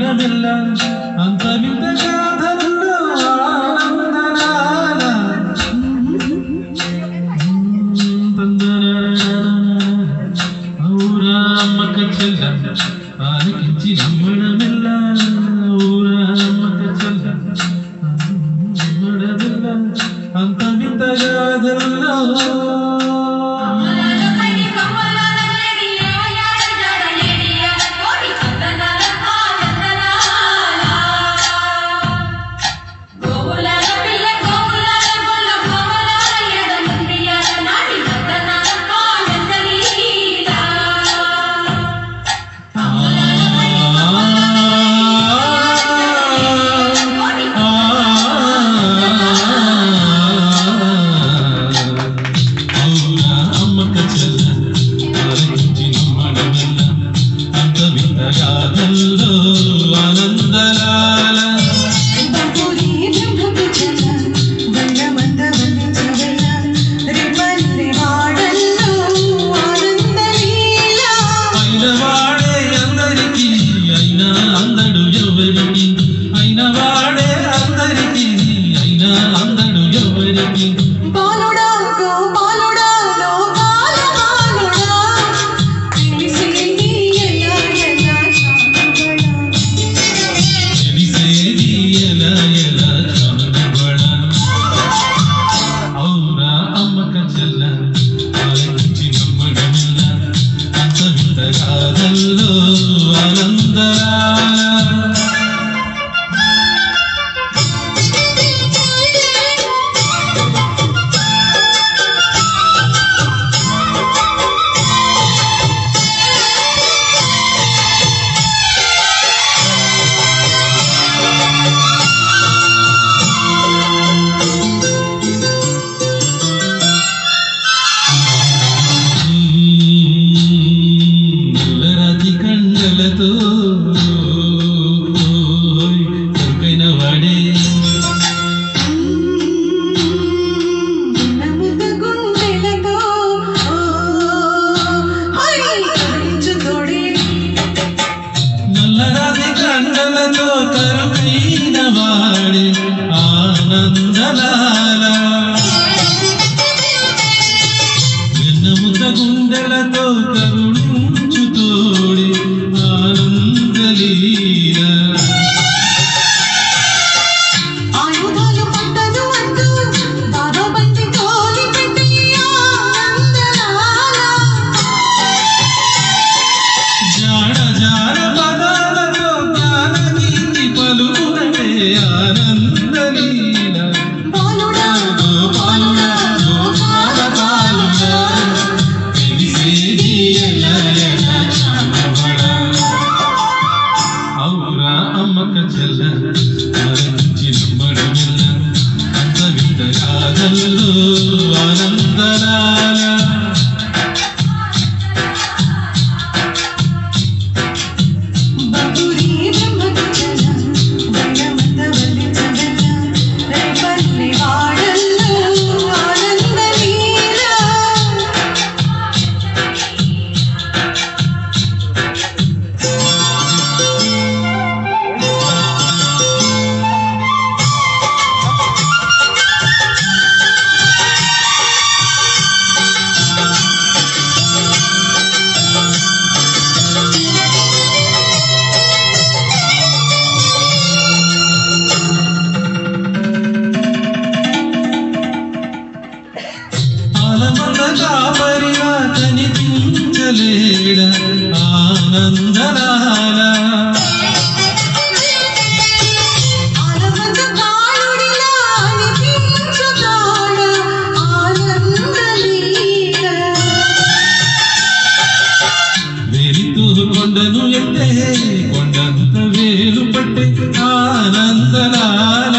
నమ్మడమిల్ల అంత వింత గాథల్లో ఆనందనాల ఔరా అమ్మక చెల్ల ఆలకించి నమ్మడమిల్ల ఔరా అమ్మక చెల్ల నమ్మడమిల్ల అంత వింత గాథల్లో గుండెలతో కరుణించు తోడి ఆనందలీల ఆయుధాలు పట్టదు అంటూ బాధబంది తోలి పెట్టి ఆనందలాల జాడ జాడ పదాలతో జ్ఞానగీతి పలుకునవే ఆనందలీల పాలుడా పాలుడా అమ్మక చెల్ల ఆలకించి నమ్మడమిల్ల అంత వింత గాథల్లో ఆనందనాల కాపరిగా కనిపించలేడ ఆనందనాల వెలితూ కొండను ఎత్తే కొండంత వేలు పట్టే ఆనందనాల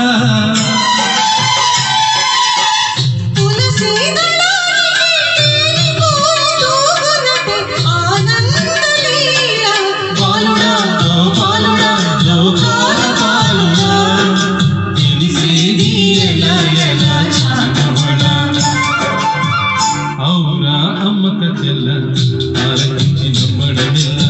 అమ్మక చెల్ల ఆలకించి నమ్మడమిల్ల